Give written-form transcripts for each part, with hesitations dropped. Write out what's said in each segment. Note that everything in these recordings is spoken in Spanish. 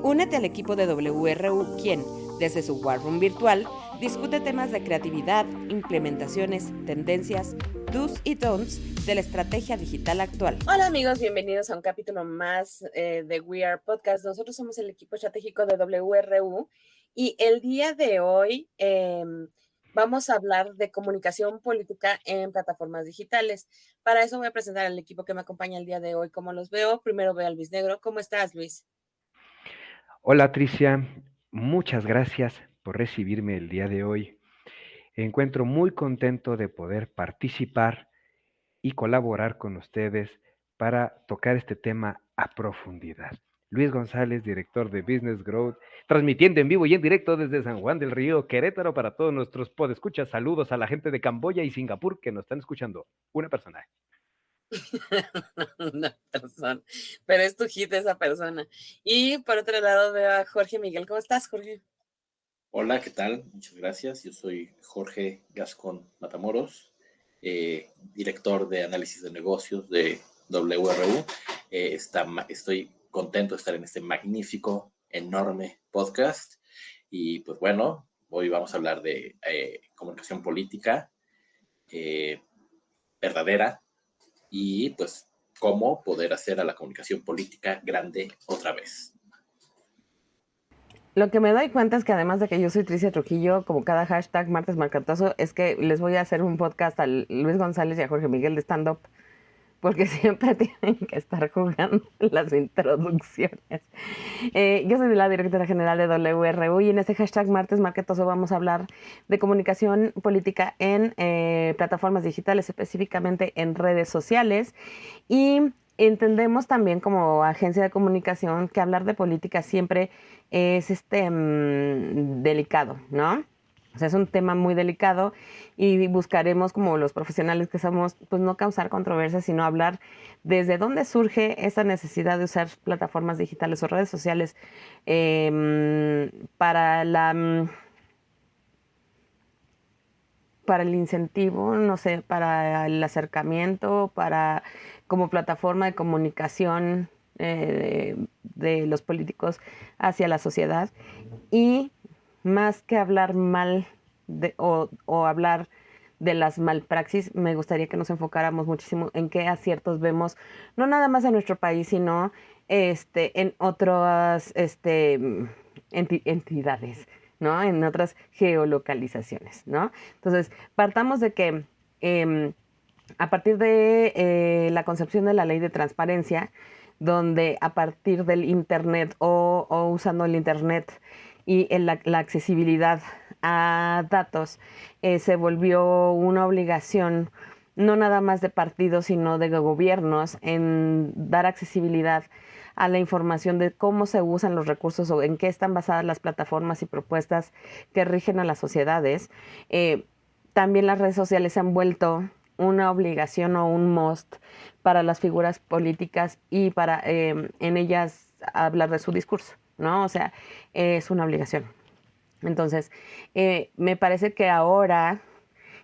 Únete al equipo de WRU, quien, desde su War Room virtual, discute temas de creatividad, implementaciones, tendencias, do's y don'ts de la estrategia digital actual. Hola amigos, bienvenidos a un capítulo más de We Are Podcast. Nosotros somos el equipo estratégico de WRU y el día de hoy vamos a hablar de comunicación política en plataformas digitales. Para eso voy a presentar al equipo que me acompaña el día de hoy. ¿Cómo los veo? Primero veo a Luis Negro. ¿Cómo estás, Luis? Hola Tricia, muchas gracias por recibirme el día de hoy. Encuentro muy contento de poder participar y colaborar con ustedes para tocar este tema a profundidad. Luis González, director de Business Growth, transmitiendo en vivo y en directo desde San Juan del Río, Querétaro, para todos nuestros podescuchas. Saludos a la gente de Camboya y Singapur que nos están escuchando. Una persona. Una persona, pero es tu hit esa persona. Y por otro lado veo a Jorge Miguel. ¿Cómo estás, Jorge? Hola, ¿qué tal? Muchas gracias. Yo soy Jorge Gascón Matamoros, director de análisis de negocios de WRU. Estoy contento de estar en este magnífico, enorme podcast. Y pues bueno, hoy vamos a hablar de comunicación política verdadera y pues cómo poder hacer a la comunicación política grande otra vez. Lo que me doy cuenta es que además de que yo soy Tricia Trujillo, como cada hashtag martes marcatoso, es que les voy a hacer un podcast a Luis González y a Jorge Miguel de stand-up, porque siempre tienen que estar jugando las introducciones. Yo soy la directora general de WRU y en este hashtag martes marketoso vamos a hablar de comunicación política en plataformas digitales, específicamente en redes sociales. Y entendemos también como agencia de comunicación que hablar de política siempre es delicado, ¿no? O sea, es un tema muy delicado y buscaremos, como los profesionales que somos, pues no causar controversia, sino hablar desde dónde surge esa necesidad de usar plataformas digitales o redes sociales para para el incentivo, no sé, para el acercamiento, para como plataforma de comunicación de los políticos hacia la sociedad. Y más que hablar mal o hablar de las malpraxis, me gustaría que nos enfocáramos muchísimo en qué aciertos vemos, no nada más en nuestro país, sino en otras entidades, ¿no? En otras geolocalizaciones, ¿no? Entonces, partamos de que a partir de la concepción de la ley de transparencia, donde a partir del Internet o usando el Internet y la accesibilidad a datos, se volvió una obligación no nada más de partidos, sino de gobiernos en dar accesibilidad a la información de cómo se usan los recursos o en qué están basadas las plataformas y propuestas que rigen a las sociedades. También las redes sociales se han vuelto una obligación o un must para las figuras políticas y para en ellas hablar de su discurso, ¿no? O sea, es una obligación. Entonces, me parece que ahora,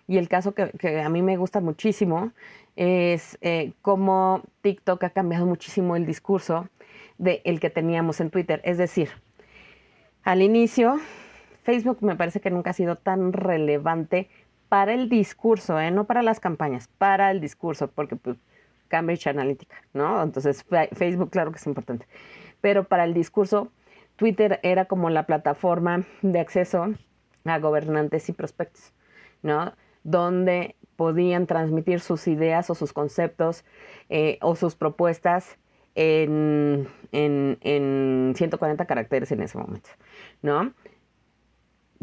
y el caso que a mí me gusta muchísimo, es cómo TikTok ha cambiado muchísimo el discurso del que teníamos en Twitter. Es decir, al inicio, Facebook me parece que nunca ha sido tan relevante para el discurso, no para las campañas, para el discurso, porque pues, Cambridge Analytica, ¿no? Entonces, Facebook claro que es importante. Pero para el discurso, Twitter era como la plataforma de acceso a gobernantes y prospectos, ¿no? Donde podían transmitir sus ideas o sus conceptos o sus propuestas en 140 caracteres en ese momento, ¿no?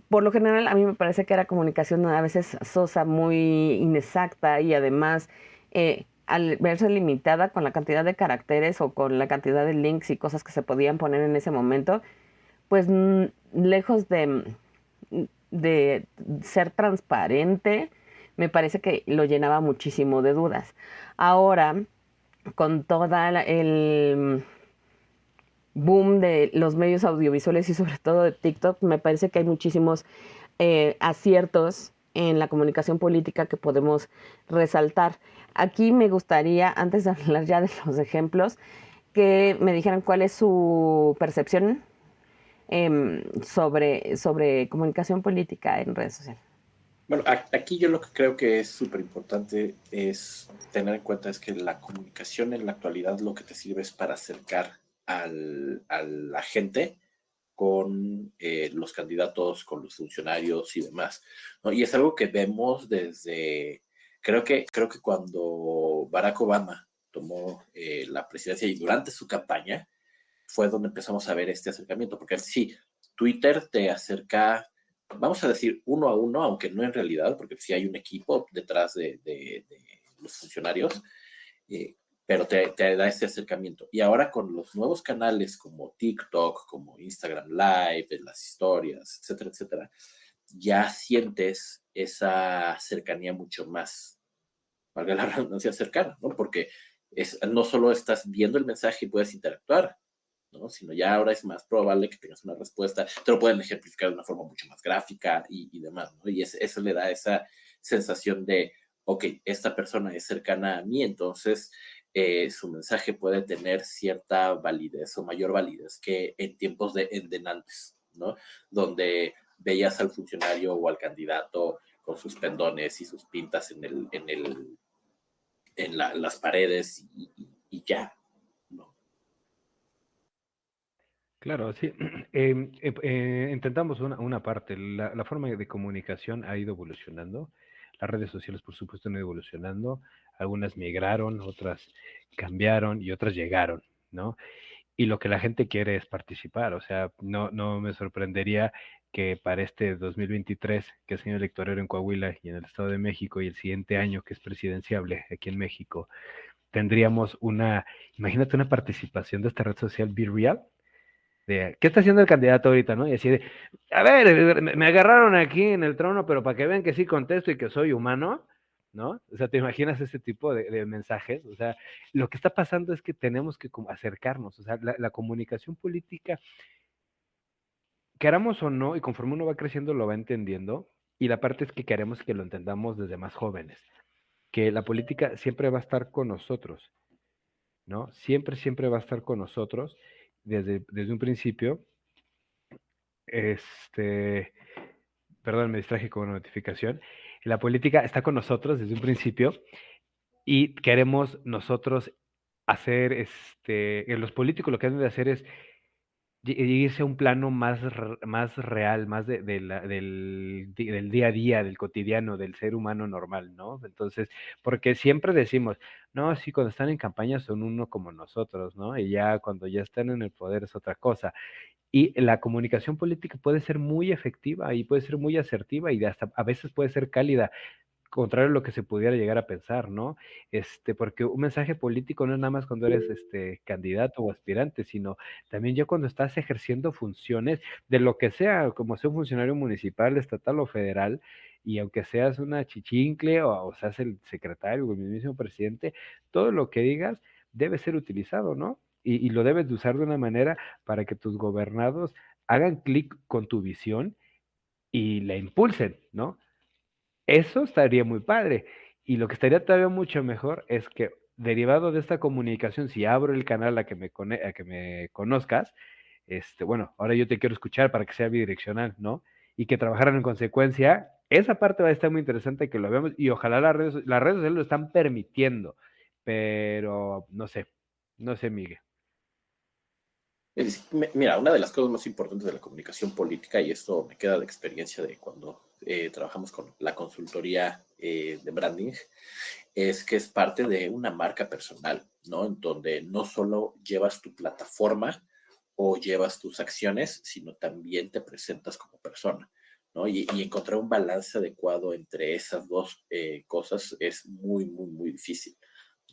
Por lo general, a mí me parece que era comunicación a veces sosa, muy inexacta y además, al verse limitada con la cantidad de caracteres o con la cantidad de links y cosas que se podían poner en ese momento, pues lejos de ser transparente, me parece que lo llenaba muchísimo de dudas. Ahora, con toda el boom de los medios audiovisuales y sobre todo de TikTok, me parece que hay muchísimos aciertos en la comunicación política que podemos resaltar. Aquí me gustaría, antes de hablar ya de los ejemplos, que me dijeran cuál es su percepción sobre comunicación política en redes sociales. Bueno, aquí yo lo que creo que es súper importante es tener en cuenta es que la comunicación en la actualidad lo que te sirve es para acercar a la gente con los candidatos, con los funcionarios y demás, ¿no? Y es algo que vemos desde, creo que cuando Barack Obama tomó la presidencia y durante su campaña fue donde empezamos a ver este acercamiento, porque sí, Twitter te acerca, vamos a decir, uno a uno, aunque no en realidad, porque sí hay un equipo detrás de los funcionarios, eh, pero te da ese acercamiento. Y ahora con los nuevos canales como TikTok, como Instagram Live, las historias, etcétera, etcétera, ya sientes esa cercanía mucho más, valga la redundancia, cercana, ¿no? Porque no solo estás viendo el mensaje y puedes interactuar, ¿no? Sino ya ahora es más probable que tengas una respuesta, te lo pueden ejemplificar de una forma mucho más gráfica y demás, ¿no? Y eso le da esa sensación de, ok, esta persona es cercana a mí, entonces su mensaje puede tener cierta validez o mayor validez que en tiempos de antes, ¿no? Donde veías al funcionario o al candidato con sus pendones y sus pintas las paredes y ya, ¿no? Claro, sí. Intentamos una parte. La forma de comunicación ha ido evolucionando. Las redes sociales, por supuesto, han ido evolucionando. Algunas migraron, otras cambiaron y otras llegaron, ¿no? Y lo que la gente quiere es participar. O sea, no me sorprendería que para este 2023, que es año electoral en Coahuila y en el Estado de México, y el siguiente año, que es presidenciable aquí en México, tendríamos imagínate una participación de esta red social Be Real, de qué está haciendo el candidato ahorita, ¿no? Y así de, a ver, me agarraron aquí en el trono, pero para que vean que sí contesto y que soy humano, ¿no? O sea, ¿te imaginas ese tipo de mensajes? O sea, lo que está pasando es que tenemos que acercarnos, o sea, la comunicación política, queramos o no, y conforme uno va creciendo lo va entendiendo, y la parte es que queremos que lo entendamos desde más jóvenes, que la política siempre va a estar con nosotros, ¿no? Siempre, siempre va a estar con nosotros desde un principio. Este, perdón, me distraje con una notificación. La política está con nosotros desde un principio y queremos nosotros hacer, los políticos lo que deben de hacer es irse a un plano más real, más del día a día, del cotidiano, del ser humano normal, ¿no? Entonces, porque siempre decimos, no, sí, cuando están en campaña son uno como nosotros, ¿no? Y ya cuando ya están en el poder es otra cosa. Y la comunicación política puede ser muy efectiva y puede ser muy asertiva y hasta a veces puede ser cálida, contrario a lo que se pudiera llegar a pensar, ¿no? Porque un mensaje político no es nada más cuando eres candidato o aspirante, sino también ya cuando estás ejerciendo funciones de lo que sea, como sea un funcionario municipal, estatal o federal, y aunque seas una chichincle o seas el secretario o el mismo presidente, todo lo que digas debe ser utilizado, ¿no? Y lo debes de usar de una manera para que tus gobernados hagan clic con tu visión y la impulsen, ¿no? Eso estaría muy padre. Y lo que estaría todavía mucho mejor es que, derivado de esta comunicación, si abro el canal a que me conozcas, bueno, ahora yo te quiero escuchar para que sea bidireccional, ¿no? Y que trabajaran en consecuencia. Esa parte va a estar muy interesante que lo veamos y ojalá las redes sociales lo están permitiendo, pero no sé, Miguel. Mira, una de las cosas más importantes de la comunicación política, y esto me queda de experiencia de cuando trabajamos con la consultoría de branding, es que es parte de una marca personal, ¿no? En donde no solo llevas tu plataforma o llevas tus acciones, sino también te presentas como persona, ¿no? Y encontrar un balance adecuado entre esas dos cosas es muy, muy, muy difícil.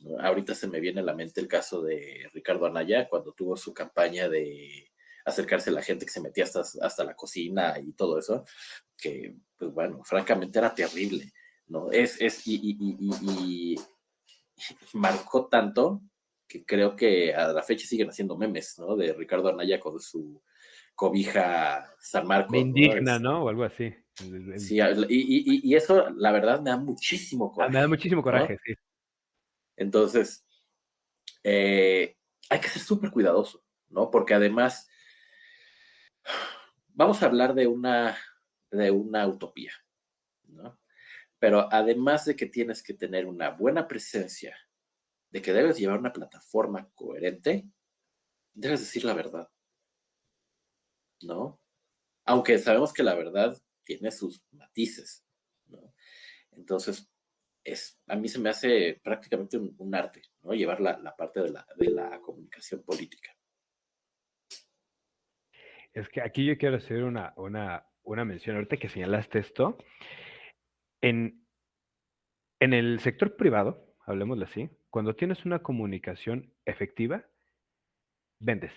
¿No? Ahorita se me viene a la mente el caso de Ricardo Anaya cuando tuvo su campaña de acercarse a la gente que se metía hasta la cocina y todo eso, que, pues bueno, francamente era terrible, ¿no? Y marcó tanto que creo que a la fecha siguen haciendo memes, ¿no? De Ricardo Anaya con su cobija San Me Marcos, ¿no? indigna, ¿no? O algo así. Sí, y eso la verdad me da muchísimo Me da coraje, muchísimo ¿no? coraje, sí. Entonces, hay que ser súper cuidadoso, ¿no? Porque además Vamos a hablar de una utopía, ¿no? Pero además de que tienes que tener una buena presencia, de que debes llevar una plataforma coherente, debes decir la verdad, ¿no? Aunque sabemos que la verdad tiene sus matices, ¿no? Entonces, a mí se me hace prácticamente un arte, ¿no? Llevar la parte de la comunicación política. Es que aquí yo quiero hacer una mención. Ahorita que señalaste esto, en, en el sector privado, hablemoslo así, cuando tienes una comunicación efectiva, vendes,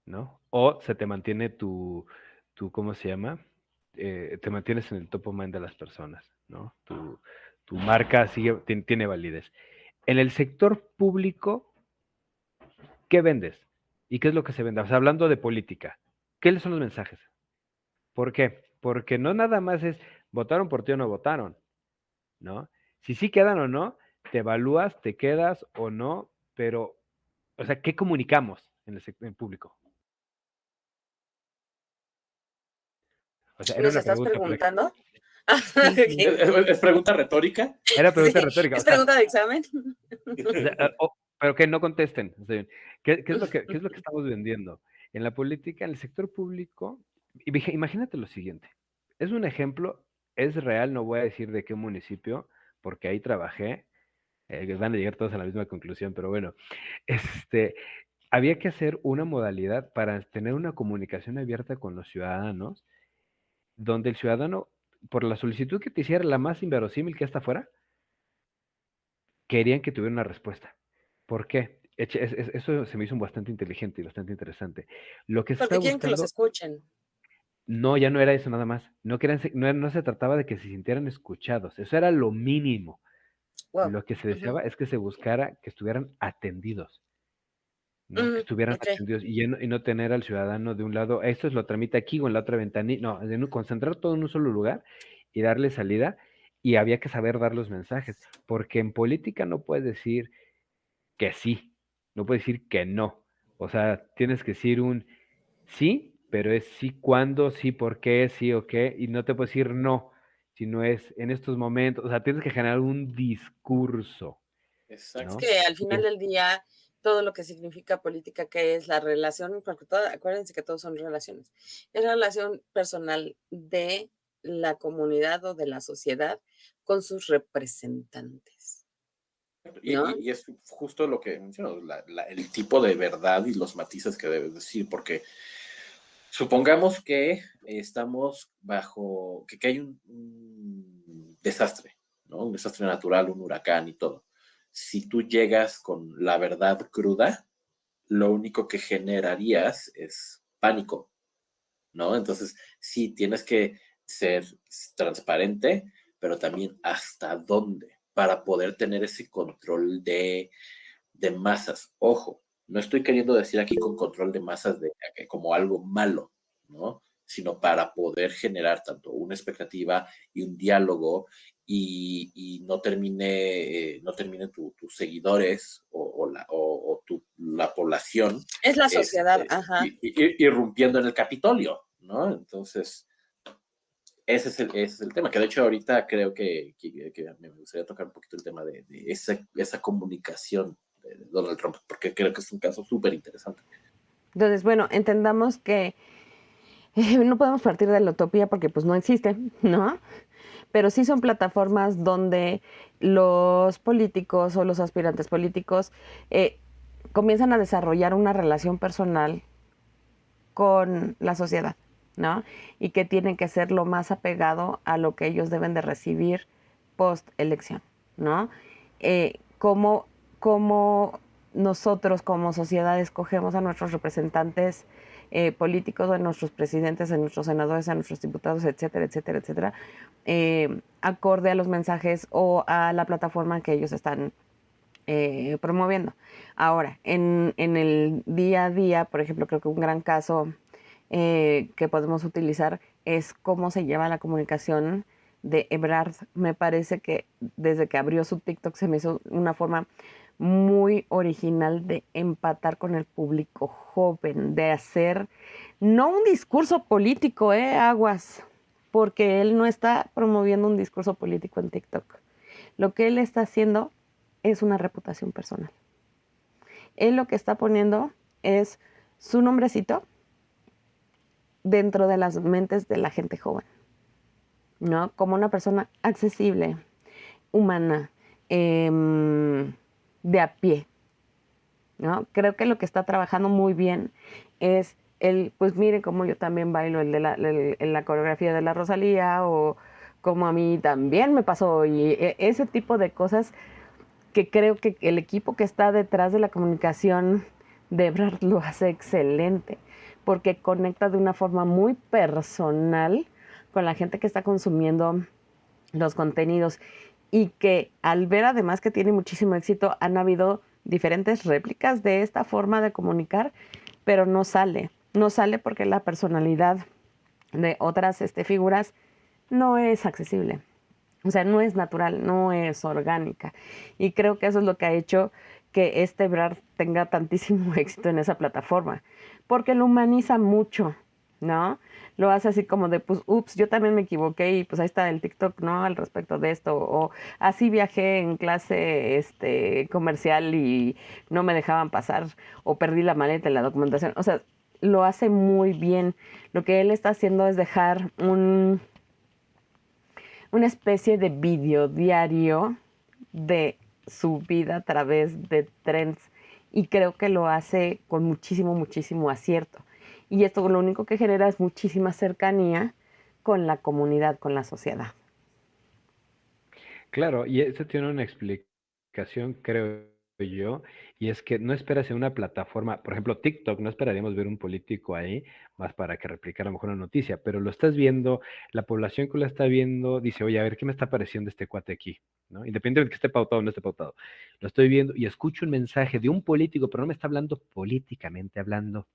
¿no? O se te mantiene ¿cómo se llama? Te mantienes en el top of mind de las personas, ¿no? Tu marca tiene validez. En el sector público, ¿qué vendes? ¿Y qué es lo que se vende? O sea, hablando de política, ¿qué son los mensajes? ¿Por qué? Porque no nada más es votaron por ti o no votaron, ¿no? Si sí quedan o no, te evalúas, te quedas o no, pero, o sea, ¿qué comunicamos en público? O sea, era ¿Nos una estás pregunta, preguntando? Sí, sí. Ok. ¿Es pregunta retórica? era pregunta Sí, retórica, ¿es pregunta de examen? pero que no contesten. Está bien. ¿Qué es lo que estamos vendiendo? En la política, en el sector público, imagínate lo siguiente. Es un ejemplo, es real, no voy a decir de qué municipio, porque ahí trabajé, van a llegar todos a la misma conclusión, pero bueno, este, había que hacer una modalidad para tener una comunicación abierta con los ciudadanos, donde el ciudadano, por la solicitud que te hiciera, la más inverosímil que está afuera, querían que tuviera una respuesta. ¿Por qué? Eso se me hizo bastante inteligente y bastante interesante. Lo que se Porque estaba quieren que los buscando, escuchen. no, ya no era eso nada más. No se trataba de que se sintieran escuchados. Eso era lo mínimo. Wow. Lo que se deseaba es que se buscara que estuvieran atendidos, ¿no? Que estuvieran Ok. atendidos y no tener al ciudadano de un lado, esto es lo tramita aquí o en la otra ventanilla, no, concentrar todo en un solo lugar y darle salida, y había que saber dar los mensajes, porque en política no puedes decir que sí, no puedes decir que no, o sea, tienes que decir un sí, pero es sí cuándo, sí por qué, sí o qué, y no te puedes decir no, sino es en estos momentos, o sea, tienes que generar un discurso, Es ¿no? Exacto. que al final del día, todo lo que significa política, que es la relación, porque acuérdense que todos son relaciones, es la relación personal de la comunidad o de la sociedad con sus representantes, ¿no? Y es justo lo que menciono, el tipo de verdad y los matices que debes decir, porque supongamos que estamos que hay un desastre, ¿no? Un desastre natural, un huracán y todo. Si tú llegas con la verdad cruda, lo único que generarías es pánico, ¿no? Entonces, sí, tienes que ser transparente, pero también hasta dónde para poder tener ese control de masas. Ojo, no estoy queriendo decir aquí con control de masas como algo malo, ¿no? Sino para poder generar tanto una expectativa y un diálogo y no termine tus seguidores o la población Es la sociedad, ajá. irrumpiendo en el Capitolio, ¿no? Entonces, ese es el tema, que de hecho ahorita creo que me gustaría tocar un poquito el tema de esa comunicación de Donald Trump, porque creo que es un caso súper interesante. Entonces, bueno, entendamos que no podemos partir de la utopía porque pues no existe, ¿no? Pero sí son plataformas donde los políticos o los aspirantes políticos comienzan a desarrollar una relación personal con la sociedad, ¿no? Y que tienen que ser lo más apegado a lo que ellos deben de recibir post elección, ¿no? Cómo nosotros como sociedad escogemos a nuestros representantes políticos, a nuestros presidentes, a nuestros senadores, a nuestros diputados, etcétera, etcétera, etcétera, acorde a los mensajes o a la plataforma que ellos están promoviendo. Ahora, en el día a día, por ejemplo, creo que un gran caso que podemos utilizar es cómo se lleva la comunicación de Ebrard. Me parece que desde que abrió su TikTok se me hizo una forma muy original de empatar con el público joven, de hacer no un discurso político, aguas, porque él no está promoviendo un discurso político en TikTok. Lo que él está haciendo es una reputación personal. Él lo que está poniendo es su nombrecito dentro de las mentes de la gente joven, ¿no? Como una persona accesible, humana, de a pie, ¿no? Creo que lo que está trabajando muy bien es pues mire cómo yo también bailo en la coreografía de la Rosalía, o como a mí también me pasó, y ese tipo de cosas que creo que el equipo que está detrás de la comunicación de Ebrard lo hace excelente, porque conecta de una forma muy personal con la gente que está consumiendo los contenidos, y que al ver además que tiene muchísimo éxito, han habido diferentes réplicas de esta forma de comunicar, pero no sale porque la personalidad de otras figuras no es accesible. O sea, no es natural, no es orgánica. Y creo que eso es lo que ha hecho que Ebrard tenga tantísimo éxito en esa plataforma, porque lo humaniza mucho, ¿no? Lo hace así como de, pues, ups, yo también me equivoqué y pues ahí está el TikTok, ¿no? Al respecto de esto. O así viajé en clase comercial y no me dejaban pasar, o perdí la maleta en la documentación. O sea, lo hace muy bien. Lo que él está haciendo es dejar una especie de video diario de su vida a través de trends, y creo que lo hace con muchísimo, muchísimo acierto. Y esto lo único que genera es muchísima cercanía con la comunidad, con la sociedad. Claro, y eso tiene una explicación, creo yo, y es que no esperas en una plataforma, por ejemplo, TikTok, no esperaríamos ver un político ahí, más para que replicara a lo mejor una noticia, pero lo estás viendo, la población que lo está viendo dice, oye, a ver, ¿qué me está pareciendo este cuate aquí? ¿No? Independientemente de que esté pautado o no esté pautado. Lo estoy viendo y escucho un mensaje de un político, pero no me está hablando políticamente hablando,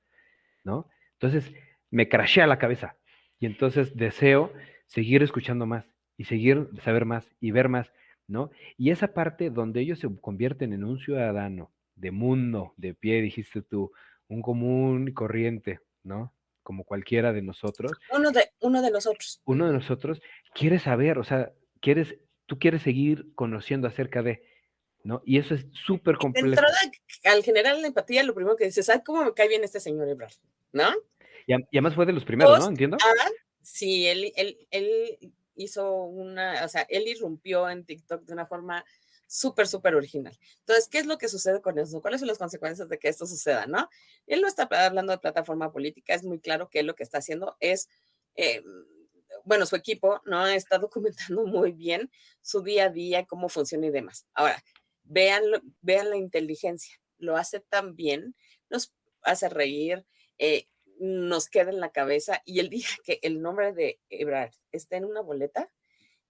¿no? Entonces, me crashea la cabeza, y entonces deseo seguir escuchando más, y seguir, saber más, y ver más, ¿no? Y esa parte donde ellos se convierten en un ciudadano de mundo, de pie, dijiste tú, un común y corriente, ¿no? Como cualquiera de nosotros, Uno de nosotros. uno de nosotros quiere saber, o sea, tú quieres seguir conociendo acerca de, ¿no? Y eso es súper De complejo. entrada, al generar la empatía, lo primero que dices, ¿sabes cómo me cae bien este señor Ebrard? ¿No? Y además fue de los primeros, ¿no? Post ¿Entiendo? sí, él hizo o sea, él irrumpió en TikTok de una forma súper, súper original. Entonces, ¿qué es lo que sucede con eso? ¿Cuáles son las consecuencias de que esto suceda, no? Él no está hablando de plataforma política, es muy claro que él lo que está haciendo es, eh, bueno, su equipo, ¿no? Está documentando muy bien su día a día, cómo funciona y demás. Ahora, vean la inteligencia, lo hace tan bien, nos hace reír, nos queda en la cabeza, y el día que el nombre de Ebrard esté en una boleta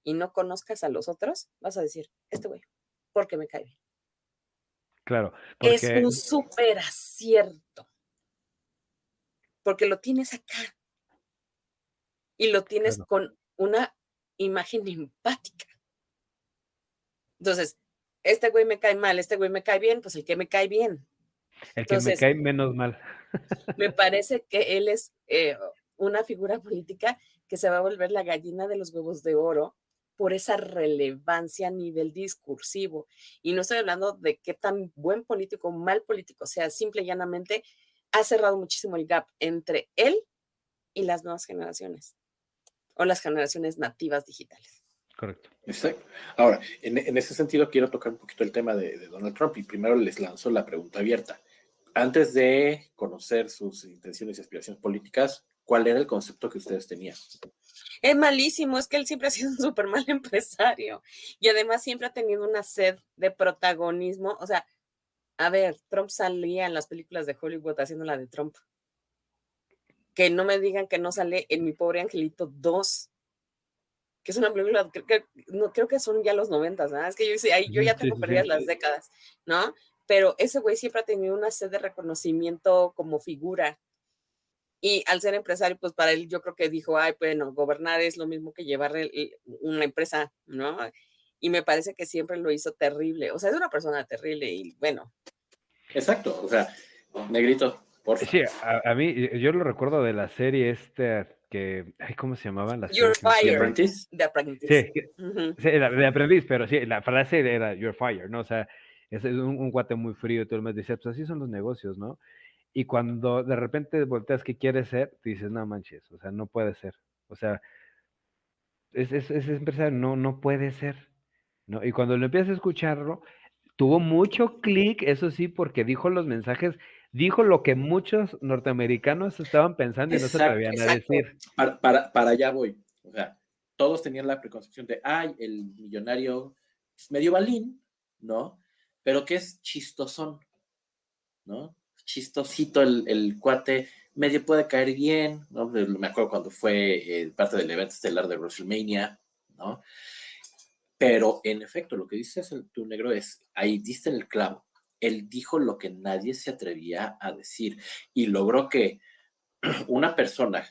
y no conozcas a los otros, vas a decir, este güey, porque me cae bien. Claro, Es porque, un súper acierto, porque lo tienes acá y lo tienes claro. con una imagen empática. Entonces, este güey me cae mal, este güey me cae bien, pues el que me cae bien. El que me Entonces, cae menos mal. me parece que él es una figura política que se va a volver la gallina de los huevos de oro por esa relevancia a nivel discursivo. Y no estoy hablando de qué tan buen político o mal político sea, simple y llanamente ha cerrado muchísimo el gap entre él y las nuevas generaciones o las generaciones nativas digitales. Correcto. Exacto. Ahora, en ese sentido quiero tocar un poquito el tema de Donald Trump, y primero les lanzo la pregunta abierta. Antes de conocer sus intenciones y aspiraciones políticas, ¿cuál era el concepto que ustedes tenían? Es malísimo, es que él siempre ha sido un súper mal empresario y además siempre ha tenido una sed de protagonismo. O sea, a ver, Trump salía en las películas de Hollywood haciendo la de Trump. Que no me digan que no sale en Mi Pobre Angelito 2, que es una película, no, creo que son ya los 90, ¿no? Es que yo ya Sí, tengo sí, perdidas sí. las décadas, ¿no? Pero ese güey siempre ha tenido una sed de reconocimiento como figura. Y al ser empresario, pues para él yo creo que dijo, ay, bueno, gobernar es lo mismo que llevar una empresa, ¿no? y me parece que siempre lo hizo terrible. O sea, es una persona terrible y bueno. Exacto, o sea, negrito, por Sí, favor. a mí, yo lo recuerdo de la serie ay, ¿cómo se llamaban las You're series en The fired, cine? Apprentice. The Apprentice. Sí, Ujú. sí, de aprendiz, pero sí, la frase era "You're fired", ¿no? O sea, es un cuate muy frío y todo el mundo decía, pues así son los negocios, ¿no? Y cuando de repente volteas qué quieres ser, te dices, no manches, o sea, no puede ser. O sea, es empresario, no puede ser, ¿no? Y cuando lo empiezas a escucharlo, tuvo mucho clic, eso sí, porque dijo los mensajes, dijo lo que muchos norteamericanos estaban pensando y no se Exacto. atrevían a Exacto. decir. Para allá voy. O sea, todos tenían la preconcepción de, ay, el millonario medio balín, ¿no? Pero que es chistosón, ¿no? Chistosito el cuate, medio puede caer bien, ¿no? Me acuerdo cuando fue parte del evento estelar de WrestleMania, ¿no? Pero en efecto, lo que dices tu negro es, ahí diste en el clavo. Él dijo lo que nadie se atrevía a decir y logró que una persona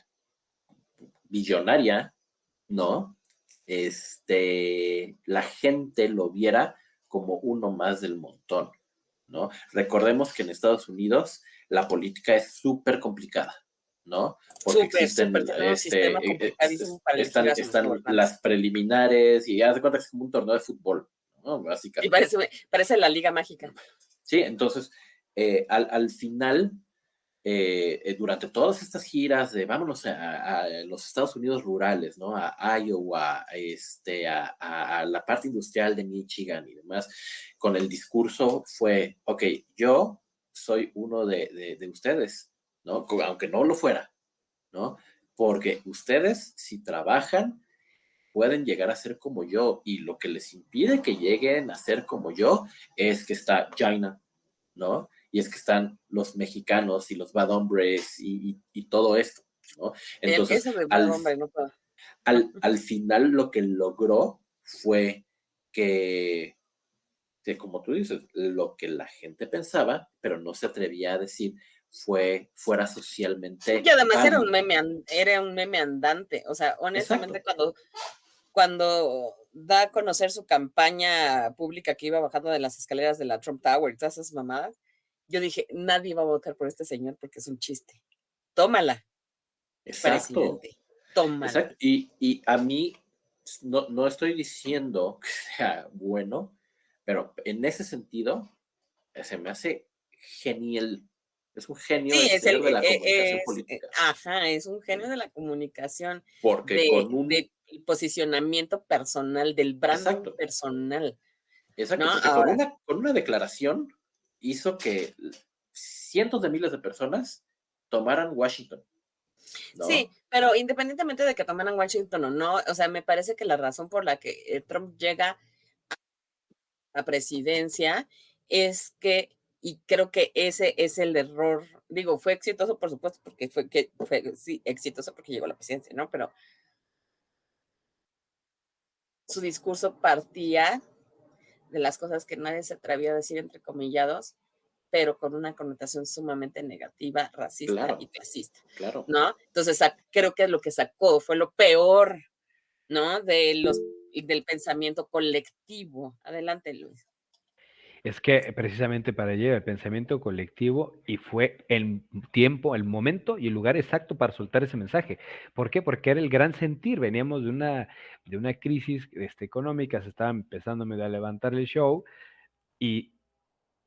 billonaria, ¿no? La gente lo viera como uno más del montón, ¿no? Recordemos que en Estados Unidos la política es súper complicada, ¿no? Porque Súper, existen, súper. Tiene un sistema complicadísimo para elegir a sus están gobernantes. las preliminares y haz de cuenta que es como un torneo de fútbol, ¿no? Y Básicamente. parece la Liga Mágica. Sí, entonces, al final, durante todas estas giras de vámonos a los Estados Unidos rurales, ¿no? A Iowa, a la parte industrial de Michigan y demás, con el discurso fue, ok, yo soy uno de ustedes, ¿no? Aunque no lo fuera, ¿no? Porque ustedes, si trabajan, pueden llegar a ser como yo y lo que les impide que lleguen a ser como yo es que está China, ¿no? Y es que están los mexicanos y los bad hombres y todo esto, ¿no? Entonces, Eso de buen hombre, no puedo. al final lo que logró fue que, como tú dices, lo que la gente pensaba, pero no se atrevía a decir, fuera socialmente Y además válido. era un meme andante. O sea, honestamente, Exacto. cuando da a conocer su campaña pública que iba bajando de las escaleras de la Trump Tower y todas esas mamadas, yo dije, nadie va a votar por este señor porque es un chiste. Tómala, Exacto. presidente, tómala. Exacto. Y a mí no estoy diciendo que sea bueno, pero en ese sentido se me hace genial. Es un genio Sí, el ser de la comunicación es, política, ajá, es un genio de la comunicación, porque con un, de posicionamiento personal, del branding exacto, personal, ¿no? exacto, porque Ahora, con una declaración hizo que cientos de miles de personas tomaran Washington, sí, ¿no? pero independientemente de que tomaran Washington o no, o sea, me parece que la razón por la que Trump llega a presidencia es que, y creo que ese es el error, digo, fue exitoso, por supuesto, porque fue sí, exitoso porque llegó a la presidencia, ¿no? Pero su discurso partía de las cosas que nadie se atrevía a decir, entre comillados, pero con una connotación sumamente negativa, racista y Claro, clasista, claro. ¿no? Entonces, creo que lo que sacó fue lo peor, ¿no? Del pensamiento colectivo. Adelante, Luis. Es que precisamente para ello el pensamiento colectivo y fue el tiempo, el momento y el lugar exacto para soltar ese mensaje. ¿Por qué? Porque era el gran sentir. Veníamos de una crisis económica, se estaba empezando medio a levantar el show y,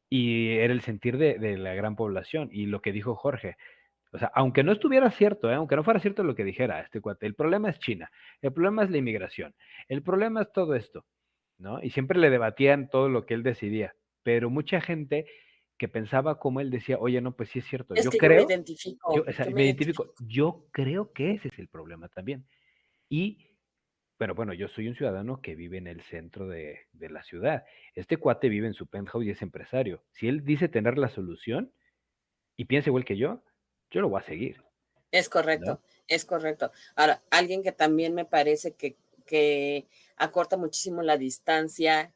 y era el sentir de la gran población. Y lo que dijo Jorge, o sea, aunque no estuviera cierto, aunque no fuera cierto lo que dijera este cuate, el problema es China, el problema es la inmigración, el problema es todo esto, ¿no? Y siempre le debatían todo lo que él decidía, pero mucha gente que pensaba como él decía, oye, no, pues sí es cierto, Es yo que yo me creo, identifico, o sea, yo me me identifico, identifico. yo creo que ese es el problema también. Y, pero bueno, yo soy un ciudadano que vive en el centro de la ciudad. Este cuate vive en su penthouse y es empresario. Si él dice tener la solución y piensa igual que yo lo voy a seguir, Es ¿no? correcto, es correcto. Ahora, alguien que también me parece que acorta muchísimo la distancia,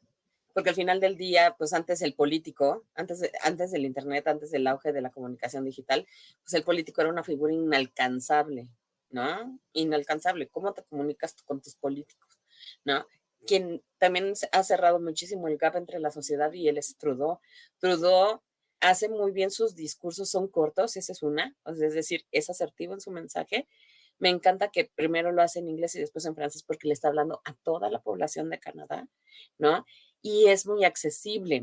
porque al final del día, pues antes el político, antes del internet, antes del auge de la comunicación digital, pues el político era una figura inalcanzable, ¿no? Inalcanzable. ¿Cómo te comunicas tú con tus políticos? ¿No? quien también ha cerrado muchísimo el gap entre la sociedad y él es Trudeau. Trudeau hace muy bien sus discursos, son cortos, esa es una, o sea, es decir, es asertivo en su mensaje. Me encanta que primero lo hace en inglés y después en francés porque le está hablando a toda la población de Canadá, ¿no? Y es muy accesible,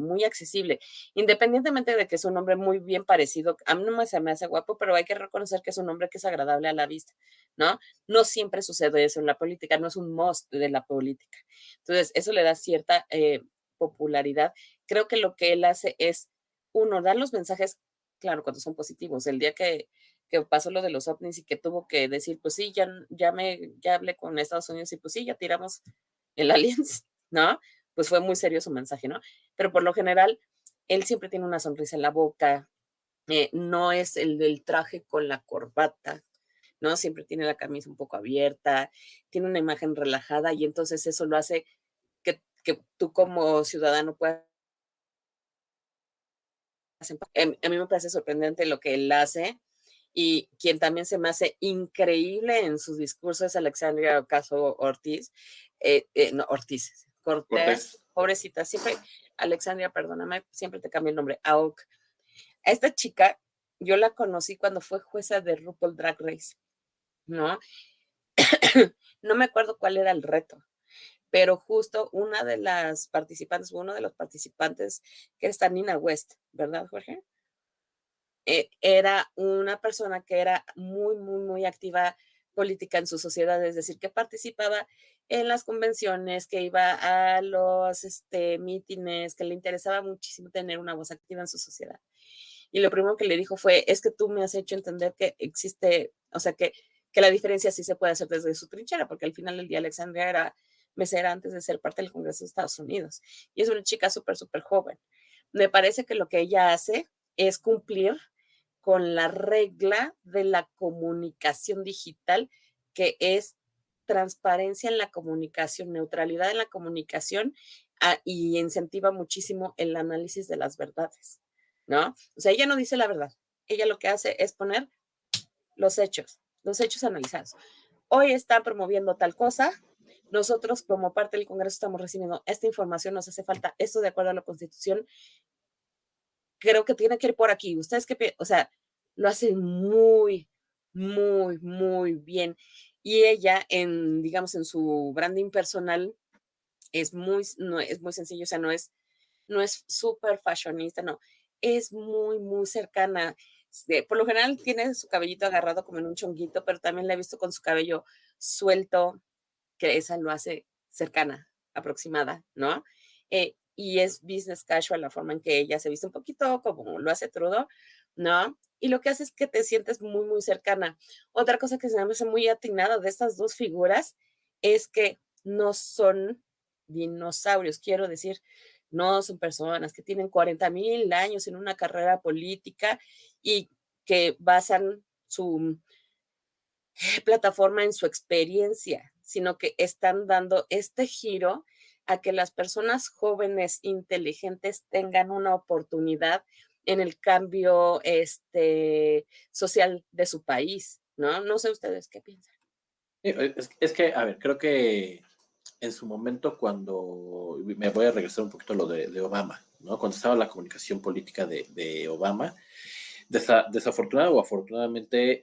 independientemente de que es un hombre muy bien parecido. A mí no se me hace guapo, pero hay que reconocer que es un hombre que es agradable a la vista, ¿no? No siempre sucede eso en la política, no es un must de la política. Entonces, eso le da cierta popularidad. Creo que lo que él hace es, uno, dar los mensajes, claro, cuando son positivos. El día que pasó lo de los ovnis y que tuvo que decir, pues sí, ya hablé con Estados Unidos y pues sí, ya tiramos el aliens, ¿no? Pues fue muy serio su mensaje, ¿no? Pero por lo general, él siempre tiene una sonrisa en la boca, no es el del traje con la corbata, ¿no? Siempre tiene la camisa un poco abierta, tiene una imagen relajada y entonces eso lo hace que tú como ciudadano puedas... A mí me parece sorprendente lo que él hace y quien también se me hace increíble en sus discursos es Alexandria Ocasio-Ortiz, no, Ortiz, Cortés, Cortés. pobrecita, siempre, Alexandria, perdóname, siempre te cambio el nombre, AOC. A esta chica yo la conocí cuando fue jueza de RuPaul Drag Race, ¿no? No me acuerdo cuál era el reto, pero justo una de las participantes, uno de los participantes, que está Nina West, ¿verdad, Jorge? Era una persona que era muy activa política en su sociedad, es decir, que participaba en las convenciones, que iba a los mítines, que le interesaba muchísimo tener una voz activa en su sociedad. Y lo primero que le dijo fue, es que tú me has hecho entender que existe, o sea, que la diferencia sí se puede hacer desde su trinchera, porque al final del día Alexandria era mesera antes de ser parte del Congreso de Estados Unidos. Y es una chica súper joven. Me parece que lo que ella hace es cumplir con la regla de la comunicación digital, que es transparencia en la comunicación, neutralidad en la comunicación, y incentiva muchísimo el análisis de las verdades, ¿no? O sea, ella no dice la verdad, ella lo que hace es poner los hechos analizados. Hoy están promoviendo tal cosa, nosotros como parte del Congreso estamos recibiendo esta información, nos hace falta esto de acuerdo a la Constitución, creo que tiene que ir por aquí. Ustedes qué, o sea, lo hacen muy bien. Y ella, digamos, en su branding personal, no, es muy sencillo, o sea, no es súper fashionista, no, es muy cercana. Por lo general tiene su cabellito agarrado como en un chonguito, pero también la he visto con su cabello suelto, que esa lo hace cercana, aproximada, ¿no? Y es business casual la forma en que ella se viste un poquito como lo hace Trudeau, ¿no? Y lo que hace es que te sientes muy cercana. Otra cosa que se me hace muy atinada de estas dos figuras es que no son dinosaurios, quiero decir, no son personas que tienen 40,000 años en una carrera política y que basan su plataforma en su experiencia, sino que están dando este giro a que las personas jóvenes inteligentes tengan una oportunidad en el cambio social de su país, ¿no? No sé ustedes qué piensan. Es que, a ver, creo que en su momento cuando, me voy a regresar un poquito a lo de Obama, ¿no? Cuando estaba la comunicación política de Obama, desafortunadamente o afortunadamente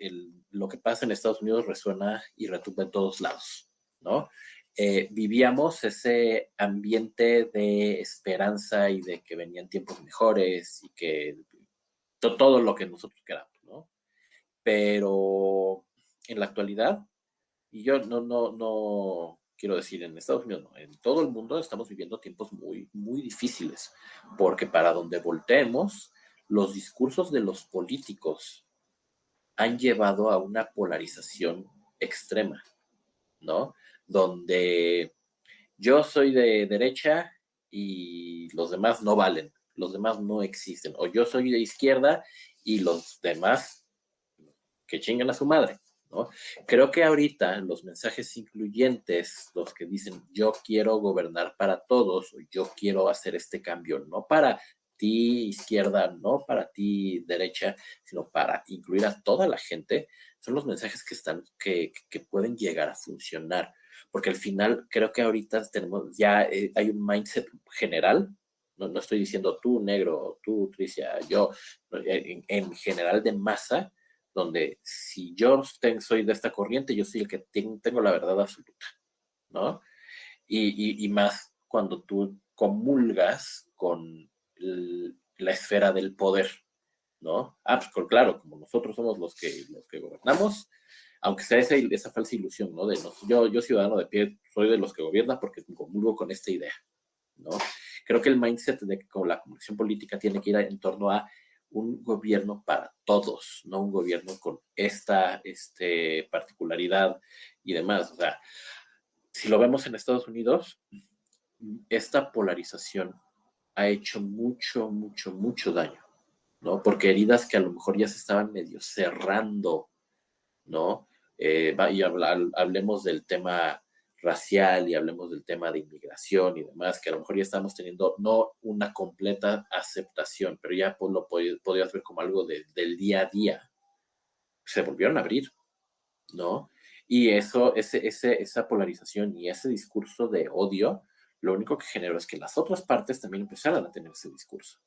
lo que pasa en Estados Unidos resuena y retumba en todos lados, ¿no? Vivíamos ese ambiente de esperanza y de que venían tiempos mejores y que todo lo que nosotros queramos, ¿no? Pero en la actualidad, y yo no quiero decir en Estados Unidos, no, en todo el mundo estamos viviendo tiempos muy difíciles, porque para donde volteemos, los discursos de los políticos han llevado a una polarización extrema, ¿no? Donde yo soy de derecha y los demás no valen, los demás no existen, o yo soy de izquierda y los demás que chingan a su madre, ¿no? Creo que ahorita los mensajes incluyentes, los que dicen yo quiero gobernar para todos, o yo quiero hacer este cambio, no para ti izquierda, no para ti derecha, sino para incluir a toda la gente, son los mensajes que pueden llegar a funcionar. porque al final creo que ahorita tenemos ya, hay un mindset general, no estoy diciendo tú, negro, tú, Tricia, yo, en general de masa, donde si yo soy de esta corriente, yo soy el que tengo la verdad absoluta, ¿no? Y más cuando tú comulgas con la esfera del poder, ¿no? Pues claro, como nosotros somos los que gobernamos, aunque sea esa falsa ilusión, ¿no? Yo ciudadano de pie, soy de los que gobierna porque comulgo con esta idea, ¿no? Creo que el mindset de que la comunicación política tiene que ir en torno a un gobierno para todos, no un gobierno con esta particularidad y demás. O sea, si lo vemos en Estados Unidos, esta polarización ha hecho mucho, mucho, mucho daño, ¿no? Porque heridas que a lo mejor ya se estaban medio cerrando, ¿no? Y hablemos del tema racial y hablemos del tema de inmigración y demás, que a lo mejor ya estamos teniendo no una completa aceptación, pero ya pues, lo podías ver como algo del día a día. Se volvieron a abrir, ¿no? Y esa polarización y ese discurso de odio, lo único que generó es que las otras partes también empezaran a tener ese discurso.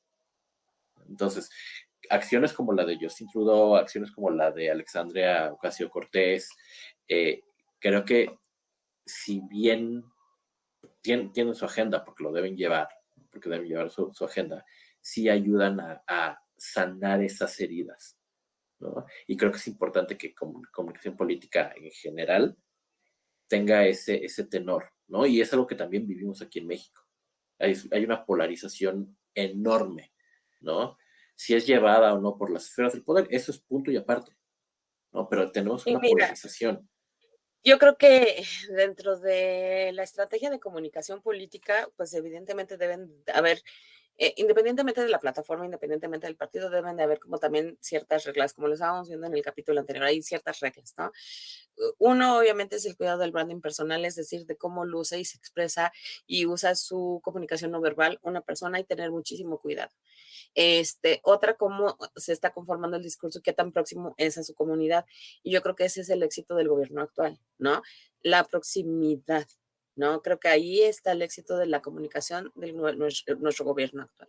Entonces, acciones como la de Justin Trudeau, acciones como la de Alexandria Ocasio-Cortez, creo que si bien tienen su agenda, porque lo deben llevar, porque deben llevar su agenda, sí ayudan a sanar esas heridas, ¿no? Y creo que es importante que comunicación política en general tenga ese tenor, ¿no? Y es algo que también vivimos aquí en México. Hay una polarización enorme, ¿no? Si es llevada o no por las esferas del poder, eso es punto y aparte, ¿no? Pero tenemos una polarización. Yo creo que dentro de la estrategia de comunicación política, pues evidentemente deben haber, independientemente de la plataforma, independientemente del partido, deben de haber como también ciertas reglas, como lo estábamos viendo en el capítulo anterior, hay ciertas reglas, ¿no? Uno, obviamente, es el cuidado del branding personal, es decir, de cómo luce y se expresa y usa su comunicación no verbal una persona y tener muchísimo cuidado. Otra, cómo se está conformando el discurso, qué tan próximo es a su comunidad. Y yo creo que ese es el éxito del gobierno actual, ¿no? La proximidad, ¿no? Creo que ahí está el éxito de la comunicación de nuestro gobierno actual.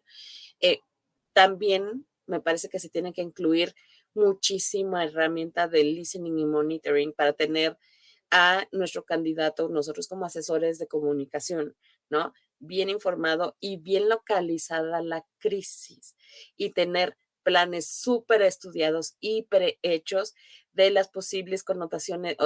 También me parece que se tiene que incluir muchísima herramienta de listening y monitoring para tener a nuestro candidato, nosotros como asesores de comunicación, ¿no? Bien informado y bien localizada la crisis y tener planes súper estudiados y prehechos de las posibles connotaciones, o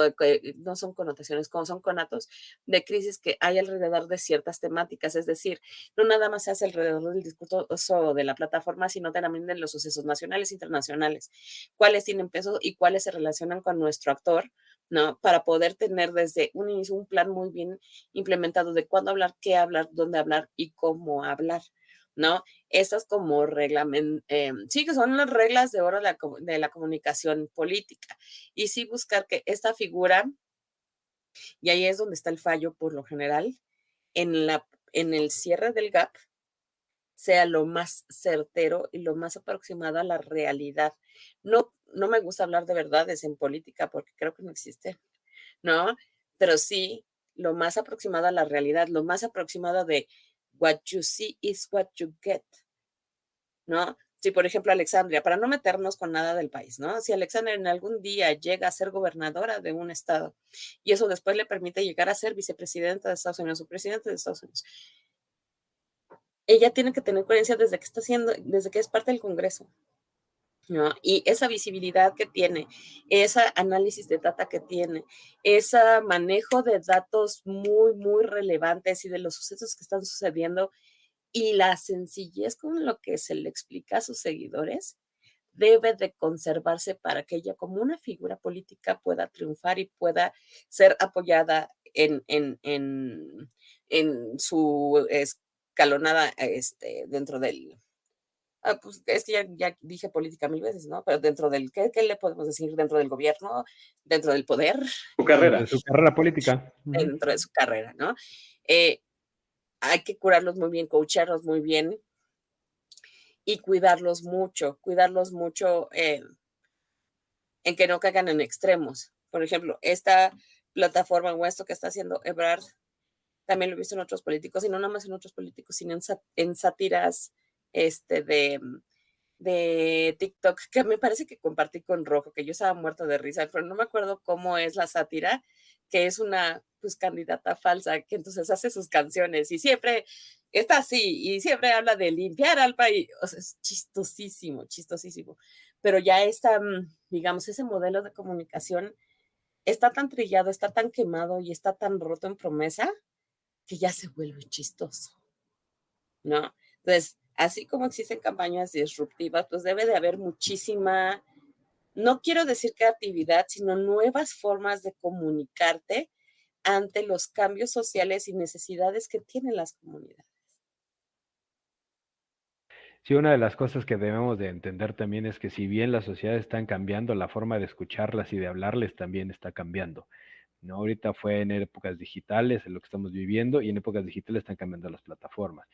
no son connotaciones, como son conatos de crisis que hay alrededor de ciertas temáticas. Es decir, no nada más se hace alrededor del discurso de la plataforma, sino también de los sucesos nacionales e internacionales. Cuáles tienen peso y cuáles se relacionan con nuestro actor, ¿no? Para poder tener desde un inicio un plan muy bien implementado de cuándo hablar, qué hablar, dónde hablar y cómo hablar, ¿no? Estas como sí que son las reglas de oro de la comunicación política. Y sí buscar que esta figura, y ahí es donde está el fallo por lo general, en el cierre del gap, sea lo más certero y lo más aproximado a la realidad. No me gusta hablar de verdades en política porque creo que no existe, ¿no? Pero sí lo más aproximado a la realidad, lo más aproximado de what you see is what you get, ¿no? Si, por ejemplo, Alexandria, para no meternos con nada del país, ¿no? Si Alexandria en algún día llega a ser gobernadora de un estado y eso después le permite llegar a ser vicepresidenta de Estados Unidos o presidente de Estados Unidos, ella tiene que tener coherencia desde que es parte del Congreso, ¿no? Y esa visibilidad que tiene, ese análisis de data que tiene, ese manejo de datos muy, muy relevantes y de los sucesos que están sucediendo y la sencillez con lo que se le explica a sus seguidores, debe de conservarse para que ella como una figura política pueda triunfar y pueda ser apoyada en su escalonada dentro del... pues es que ya dije política 1000 veces, ¿no? Pero dentro del, ¿qué le podemos decir? Dentro del gobierno, dentro del poder, Su carrera. De su carrera política. dentro de su carrera, ¿no? Hay que curarlos muy bien, coacharlos muy bien y cuidarlos mucho en que no caigan en extremos. Por ejemplo, esta plataforma o esto que está haciendo Ebrard, también lo he visto en otros políticos, y no nada más en otros políticos, sino en sátiras de TikTok, que me parece que compartí con Rojo, que yo estaba muerta de risa, pero no me acuerdo cómo es la sátira, que es una pues candidata falsa, que entonces hace sus canciones y siempre está así y siempre habla de limpiar al país. O sea, es chistosísimo, chistosísimo. Pero ya está, digamos, ese modelo de comunicación está tan trillado, está tan quemado y está tan roto en promesa que ya se vuelve chistoso, ¿no? Entonces, así como existen campañas disruptivas, pues debe de haber muchísima, no quiero decir creatividad, sino nuevas formas de comunicarte ante los cambios sociales y necesidades que tienen las comunidades. Sí, una de las cosas que debemos de entender también es que si bien las sociedades están cambiando, la forma de escucharlas y de hablarles también está cambiando, ¿no? Ahorita fue en épocas digitales, en lo que estamos viviendo, y en épocas digitales están cambiando las plataformas.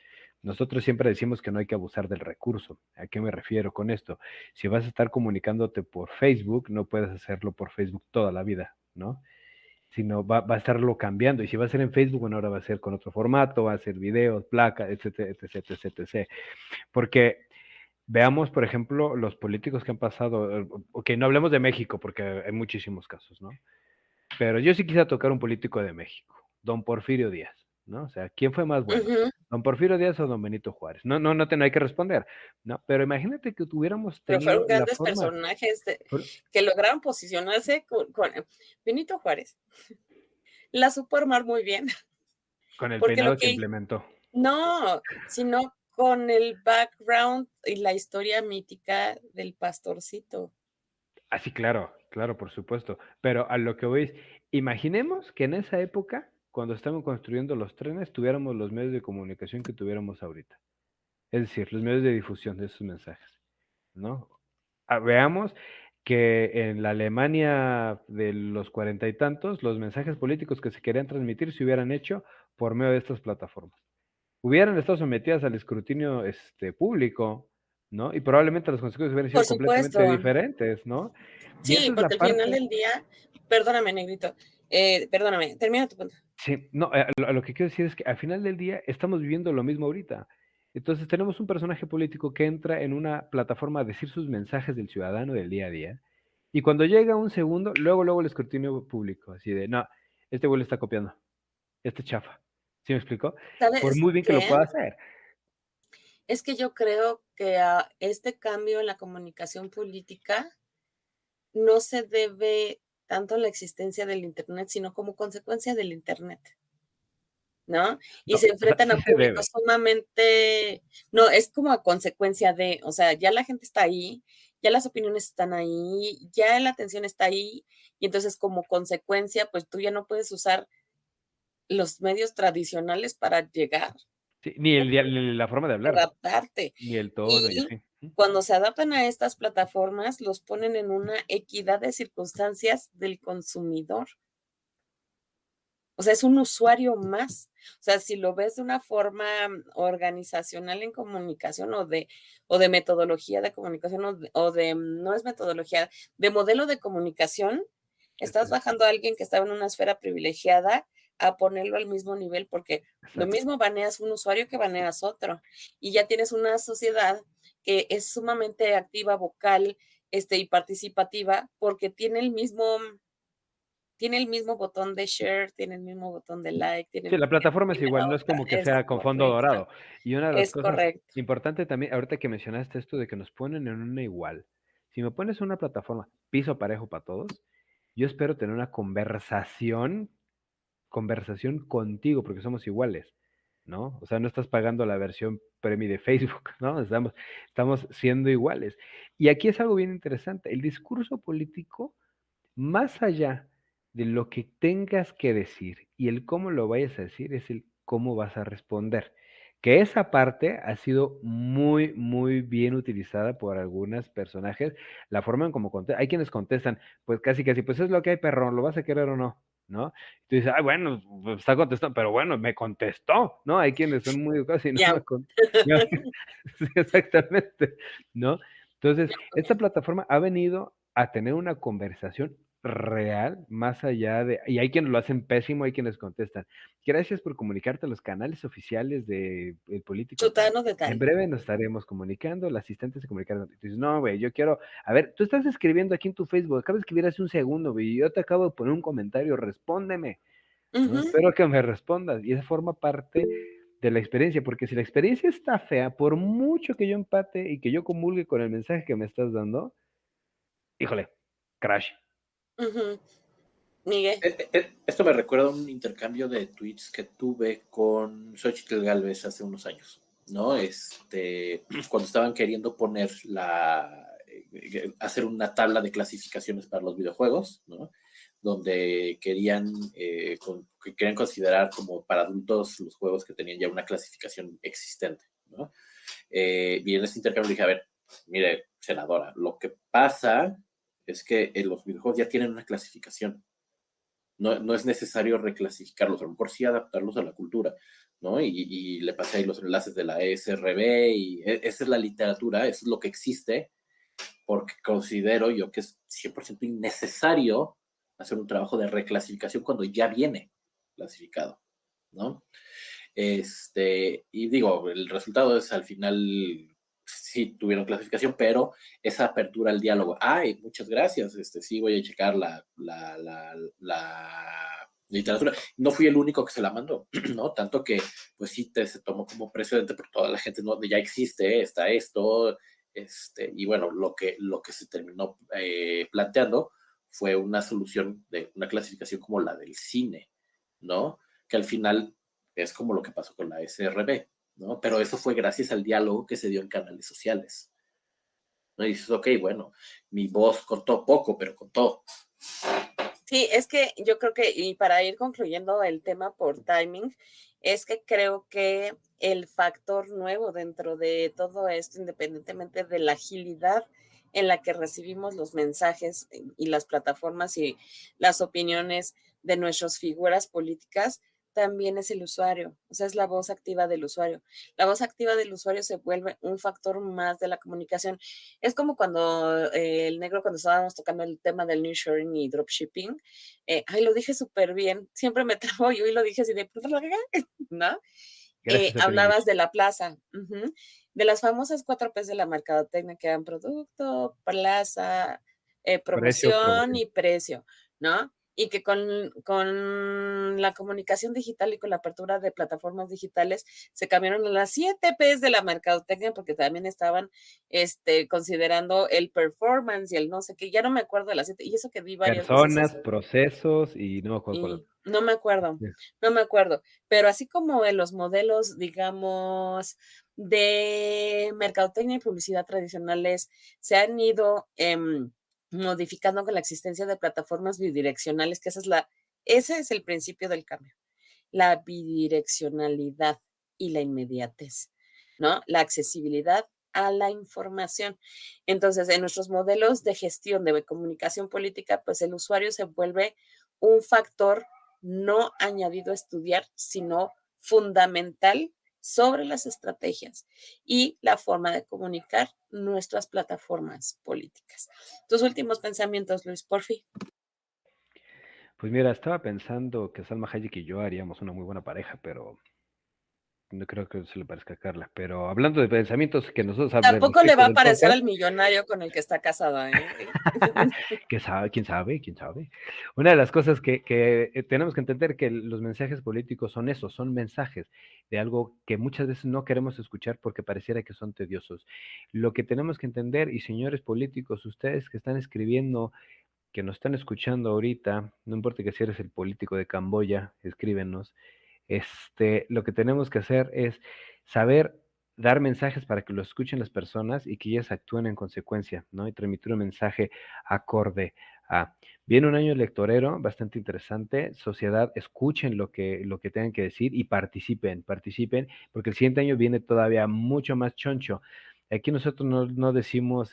Nosotros siempre decimos que no hay que abusar del recurso. ¿A qué me refiero con esto? Si vas a estar comunicándote por Facebook, no puedes hacerlo por Facebook toda la vida, ¿no? Sino va a estarlo cambiando. Y si va a ser en Facebook, bueno, ahora va a ser con otro formato, va a ser videos, placas, etcétera, etcétera, etcétera. Porque veamos, por ejemplo, los políticos que han pasado, ok, no hablemos de México, porque hay muchísimos casos, ¿no? Pero yo sí quisiera tocar un político de México, don Porfirio Díaz, ¿no? O sea, ¿quién fue más bueno? ¿Don Porfirio Díaz o don Benito Juárez? No hay que responder, ¿no? Pero imagínate que tuviéramos Pero fueron tenido la grandes forma... personajes que lograron posicionarse con Benito Juárez. La supo armar muy bien. Con el Porque peinado que implementó. no, sino con el background y la historia mítica del pastorcito. Ah, sí, claro, claro, por supuesto. Pero a lo que voy es, imaginemos que en esa época, cuando estaban construyendo los trenes, tuviéramos los medios de comunicación que tuviéramos ahorita. Es decir, los medios de difusión de esos mensajes, ¿no? Veamos que en la Alemania de los cuarenta y tantos, los mensajes políticos que se querían transmitir se hubieran hecho por medio de estas plataformas. Hubieran estado sometidas al escrutinio público, ¿no? Y probablemente las consecuencias hubieran sido Por completamente supuesto. diferentes, ¿no? Y Sí, esa es la porque al final parte... del día, perdóname, negrito, perdóname, termina tu punto. Sí, no, lo que quiero decir es que al final del día estamos viviendo lo mismo ahorita. Entonces tenemos un personaje político que entra en una plataforma a decir sus mensajes del ciudadano del día a día. Y cuando llega un segundo, luego el escrutinio público, así de, no, este güey le está copiando, este chafa. ¿Sí me explicó? Por ¿Sabes muy bien que lo qué? pueda hacer. Es que yo creo que a este cambio en la comunicación política no se debe tanto a la existencia del Internet, sino como consecuencia del Internet, ¿no? Y No, se o sea, enfrentan sí a se públicos debe. sumamente, no, es como a consecuencia de, o sea, ya la gente está ahí, ya las opiniones están ahí, ya la atención está ahí, y entonces como consecuencia, pues tú ya no puedes usar los medios tradicionales para llegar, Sí, ni la forma de hablar, adaptarte. ni el tono y Y así. cuando se adaptan a estas plataformas, los ponen en una equidad de circunstancias del consumidor. O sea, es un usuario más. O sea, si lo ves de una forma organizacional en comunicación o de metodología de comunicación no es metodología, de modelo de comunicación, estás bajando a alguien que estaba en una esfera privilegiada a ponerlo al mismo nivel, porque lo Exacto. mismo baneas un usuario que baneas otro. Y ya tienes una sociedad que es sumamente activa, vocal, y participativa, porque tiene el mismo botón de share, tiene el mismo botón de like, Sí, la plataforma es tiene la igual, no es otra. como que Es sea con fondo correcto, dorado. Y una de las es cosas correcto. importantes también, ahorita que mencionaste esto de que nos ponen en una igual, si me pones una plataforma piso parejo para todos, yo espero tener una conversación contigo, porque somos iguales, ¿no? O sea, no estás pagando la versión premium de Facebook, ¿no? Estamos siendo iguales. Y aquí es algo bien interesante. El discurso político, más allá de lo que tengas que decir y el cómo lo vayas a decir, es el cómo vas a responder. Que esa parte ha sido muy, muy bien utilizada por algunos personajes. La forma en cómo contestan. Hay quienes contestan, pues casi, casi, pues es lo que hay, perro, ¿lo vas a querer o no? ¿No? Y tú dices, ay, bueno, pues, está contestando, pero bueno, me contestó, ¿no? Hay quienes son muy educados y no Ya, me contestan. Sí, exactamente, ¿no? Entonces, esta plataforma ha venido a tener una conversación real, más allá de, y hay quienes lo hacen pésimo, hay quienes contestan, gracias por comunicarte a los canales oficiales del político tal. Chutano de En tal. breve nos estaremos comunicando, el asistente se comunicará. Y tú dices, no, güey, yo quiero, a ver, tú estás escribiendo aquí en tu Facebook, acabas de escribir hace un segundo, güey, y yo te acabo de poner un comentario, respóndeme, ¿no? Ujú. Espero que me respondas, y esa forma parte de la experiencia, porque si la experiencia está fea, por mucho que yo empate y que yo comulgue con el mensaje que me estás dando, híjole, crash. Ujú. Miguel. Esto me recuerda a un intercambio de tweets que tuve con Xochitl Galvez hace unos años, ¿no? Cuando estaban queriendo poner hacer una tabla de clasificaciones para los videojuegos, ¿no? Donde querían considerar como para adultos los juegos que tenían ya una clasificación existente, ¿no? Y en ese intercambio dije, a ver, mire, senadora, lo que pasa es que los videojuegos ya tienen una clasificación. No es necesario reclasificarlos, a lo mejor sí adaptarlos a la cultura, ¿no? Y le pasé ahí los enlaces de la ESRB y esa es la literatura, eso es lo que existe, porque considero yo que es 100% innecesario hacer un trabajo de reclasificación cuando ya viene clasificado, ¿no? Y digo, el resultado es al final sí tuvieron clasificación, pero esa apertura al diálogo, ay, muchas gracias, sí voy a checar la literatura. No fui el único que se la mandó, ¿no? Tanto que, pues sí, se tomó como precedente, pero toda la gente no, ya existe, está esto, y bueno, lo que se terminó planteando fue una solución de una clasificación como la del cine, ¿no? Que al final es como lo que pasó con la SRB, ¿no? Pero eso fue gracias al diálogo que se dio en canales sociales, ¿no? Y dices, ok, bueno, mi voz contó poco, pero contó. Sí, es que yo creo que, y para ir concluyendo el tema por timing, es que creo que el factor nuevo dentro de todo esto, independientemente de la agilidad en la que recibimos los mensajes y las plataformas y las opiniones de nuestras figuras políticas, también es el usuario, o sea, es la voz activa del usuario. La voz activa del usuario se vuelve un factor más de la comunicación. Es como cuando el negro, cuando estábamos tocando el tema del nearshoring y dropshipping, ay, lo dije súper bien, siempre me trabo yo y lo dije así de, ¿no? Gracias a ti, Hablabas de la plaza, de las famosas 4 P's de la mercadotecnia que eran producto, plaza, precio, promoción promoción. y precio, ¿no? Y que con la comunicación digital y con la apertura de plataformas digitales se cambiaron a las 7 P's de la mercadotecnia porque también estaban considerando el performance y el no sé qué, ya no me acuerdo de las 7, y eso que vi varias veces Personas, eso. procesos y no me acuerdo cuál Y otro. no me acuerdo, no me acuerdo, pero así como en los modelos, digamos, de mercadotecnia y publicidad tradicionales se han ido modificando con la existencia de plataformas bidireccionales, que ese es el principio del cambio, la bidireccionalidad y la inmediatez, ¿no? La accesibilidad a la información. Entonces, en nuestros modelos de gestión de comunicación política, pues el usuario se vuelve un factor no añadido a estudiar, sino fundamental sobre las estrategias y la forma de comunicar nuestras plataformas políticas. Tus últimos pensamientos, Luis, por fin. Pues mira, estaba pensando que Salma Hayek y yo haríamos una muy buena pareja, pero no creo que se le parezca a Carla. Pero hablando de pensamientos que nosotros hablamos Tampoco le va a del parecer podcast, al millonario con el que está casada, ¿eh? ¿quién sabe? ¿Quién sabe? ¿Quién sabe? Una de las cosas que tenemos que entender que los mensajes políticos son eso, son mensajes de algo que muchas veces no queremos escuchar porque pareciera que son tediosos. Lo que tenemos que entender, y señores políticos, ustedes que están escribiendo, que nos están escuchando ahorita, no importa que si eres el político de Camboya, escríbenos. Lo que tenemos que hacer es saber dar mensajes para que lo escuchen las personas y que ellas actúen en consecuencia, ¿no? Y transmitir un mensaje acorde a. Viene un año electorero bastante interesante. Sociedad, escuchen lo que tengan que decir y participen, porque el siguiente año viene todavía mucho más choncho. Aquí nosotros no decimos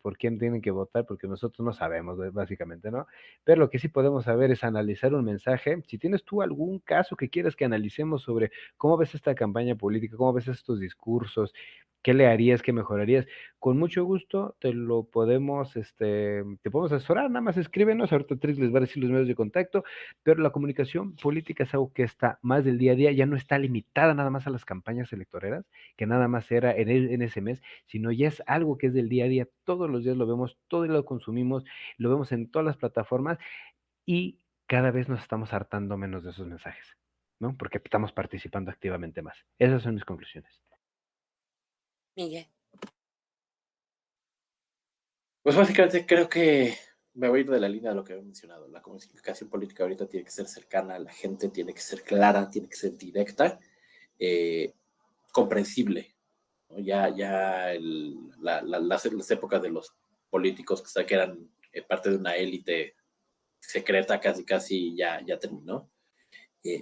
por quién tienen que votar, porque nosotros no sabemos, básicamente, ¿no? Pero lo que sí podemos saber es analizar un mensaje. Si tienes tú algún caso que quieras que analicemos sobre cómo ves esta campaña política, cómo ves estos discursos, ¿Qué le harías? ¿Qué mejorarías? Con mucho gusto te lo podemos, te podemos asesorar, nada más escríbenos, ahorita Tris les va a decir los medios de contacto, pero la comunicación política es algo que está más del día a día, ya no está limitada nada más a las campañas electoreras, que nada más era en ese mes, sino ya es algo que es del día a día, todos los días lo vemos, todo el día lo consumimos, lo vemos en todas las plataformas y cada vez nos estamos hartando menos de esos mensajes, ¿no? Porque estamos participando activamente más. Esas son mis conclusiones. Miguel. Pues básicamente creo que me voy a ir de la línea de lo que he mencionado. La comunicación política ahorita tiene que ser cercana a la gente, tiene que ser clara, tiene que ser directa, eh, comprensible, ¿no? Las épocas de los políticos que eran parte de una élite secreta casi ya terminó,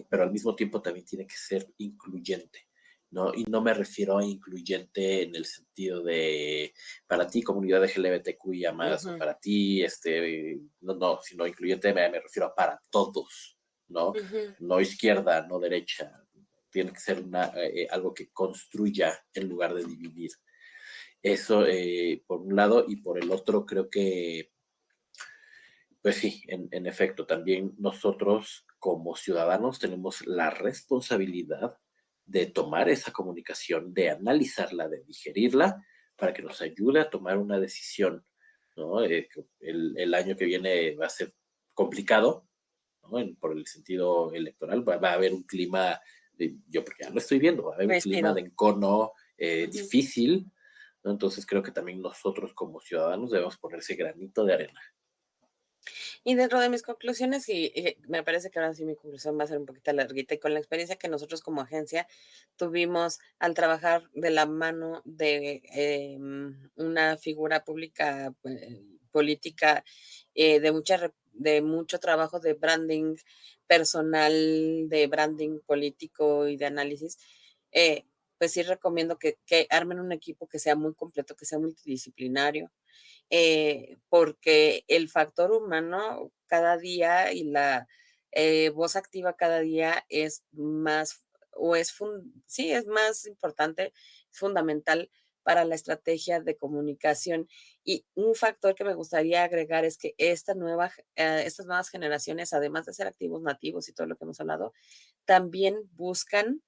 pero al mismo tiempo también tiene que ser incluyente, ¿no? Y no me refiero a incluyente en el sentido de para ti, comunidad LGBTQIA más, o para ti, no, sino incluyente me refiero a para todos, ¿no? No izquierda, no derecha. Tiene que ser algo que construya en lugar de dividir. Eso por un lado, y por el otro creo que pues sí, en efecto, también nosotros como ciudadanos tenemos la responsabilidad de tomar esa comunicación, de analizarla, de digerirla, para que nos ayude a tomar una decisión, ¿no? El año que viene va a ser complicado, ¿no? Por el sentido electoral, va a haber un clima, yo porque ya lo estoy viendo, va a haber un clima de encono difícil, ¿no? Entonces creo que también nosotros como ciudadanos debemos poner ese granito de arena. Y dentro de mis conclusiones, y me parece que ahora sí mi conclusión va a ser un poquito larguita, y con la experiencia que nosotros como agencia tuvimos al trabajar de la mano de una figura pública política de mucho trabajo de branding personal, de branding político y de análisis, pues sí recomiendo que armen un equipo que sea muy completo, que sea multidisciplinario, porque el factor humano cada día y la voz activa cada día es más, sí, es más importante, es fundamental para la estrategia de comunicación. Y un factor que me gustaría agregar es que estas nuevas generaciones, además de ser activos nativos y todo lo que hemos hablado, también buscan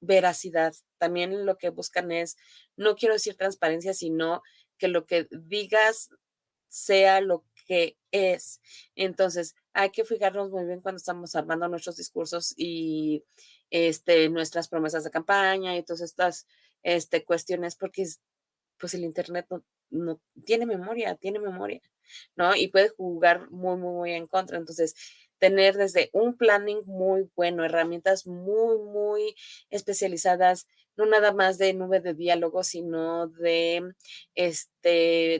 veracidad. También lo que buscan es, no quiero decir transparencia, sino que lo que digas sea lo que es. Entonces, hay que fijarnos muy bien cuando estamos armando nuestros discursos y nuestras promesas de campaña y todas estas cuestiones, porque pues el Internet no tiene memoria, ¿no? Y puede jugar muy, muy, muy en contra. Entonces, tener desde un planning muy bueno, herramientas muy, muy especializadas, no nada más de nube de diálogo, sino de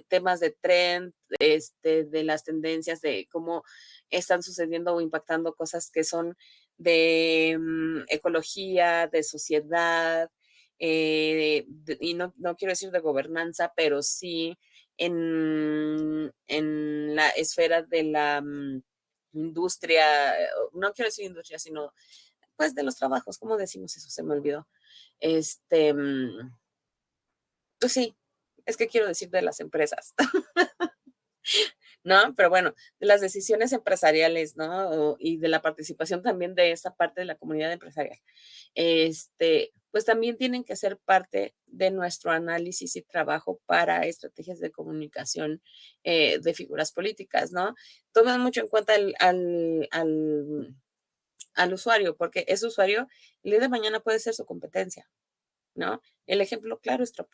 temas de trend, de las tendencias, de cómo están sucediendo o impactando cosas que son de ecología, de sociedad, y no quiero decir de gobernanza, pero sí en la esfera de la industria, no quiero decir industria, sino pues de los trabajos, ¿cómo decimos eso? Se me olvidó. Pues sí, es que quiero decir de las empresas. ¿No? Pero bueno, de las decisiones empresariales, ¿no? Y de la participación también de esta parte de la comunidad empresarial. Pues también tienen que ser parte de nuestro análisis y trabajo para estrategias de comunicación de figuras políticas, ¿no? Tomen mucho en cuenta al usuario, porque ese usuario el día de mañana puede ser su competencia, ¿no? El ejemplo claro es Trump,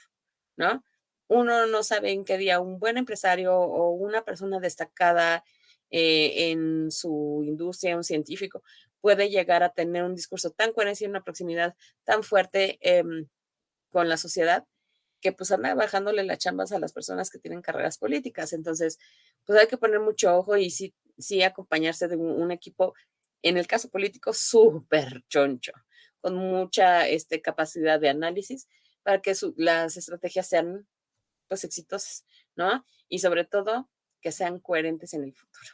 ¿no? Uno no sabe en qué día un buen empresario o una persona destacada en su industria, un científico, puede llegar a tener un discurso tan coherente y una proximidad tan fuerte con la sociedad que pues anda bajándole las chambas a las personas que tienen carreras políticas. Entonces, pues hay que poner mucho ojo y sí acompañarse de un equipo, en el caso político, súper choncho, con mucha capacidad de análisis para que las estrategias sean pues exitosas, ¿no? Y sobre todo que sean coherentes en el futuro.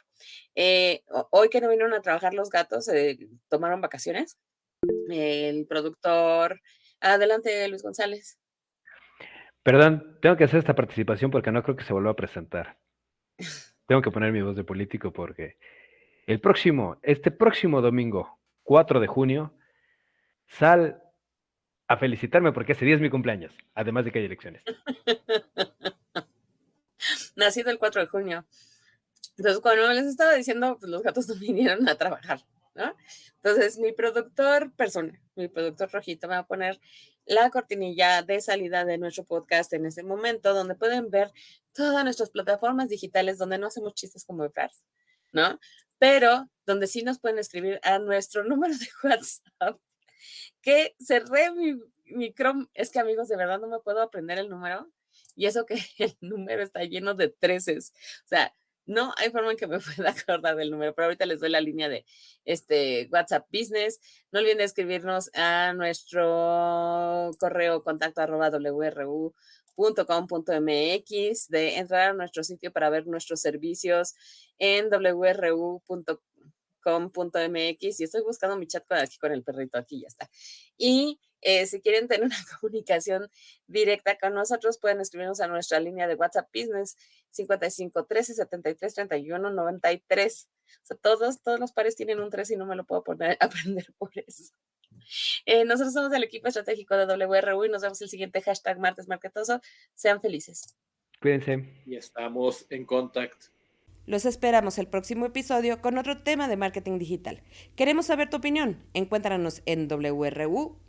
Hoy que no vinieron a trabajar los gatos, tomaron vacaciones. El productor, adelante Luis González. Perdón, tengo que hacer esta participación porque no creo que se vuelva a presentar. Tengo que poner mi voz de político porque este próximo domingo, 4 de junio, sal a felicitarme porque ese día es mi cumpleaños, además de que hay elecciones. Nacido el 4 de junio. Entonces, cuando les estaba diciendo, pues los gatos no vinieron a trabajar, ¿no? Entonces, mi productor Rojito, me va a poner la cortinilla de salida de nuestro podcast en ese momento, donde pueden ver todas nuestras plataformas digitales, donde no hacemos chistes como Frars, ¿no? Pero donde sí nos pueden escribir a nuestro número de WhatsApp, que cerré mi Chrome. Es que, amigos, de verdad no me puedo aprender el número, y eso que el número está lleno de 13. O sea, no hay forma en que me pueda acordar del número, pero ahorita les doy la línea de WhatsApp Business. No olviden escribirnos a nuestro correo contacto@wru.com.mx, de entrar a nuestro sitio para ver nuestros servicios en wru.com.mx, y estoy buscando mi chat aquí con el perrito, aquí ya está. Y si quieren tener una comunicación directa con nosotros, pueden escribirnos a nuestra línea de WhatsApp Business 55 13 73 31 93. O sea, todos los pares tienen un 3 y no me lo puedo aprender por eso. Nosotros somos el equipo estratégico de WRU y nos vemos el siguiente hashtag Martes Marketoso. Sean felices. Cuídense. Y estamos en contacto. Los esperamos el próximo episodio con otro tema de marketing digital. Queremos saber tu opinión. Encuéntranos en wru.com.mx.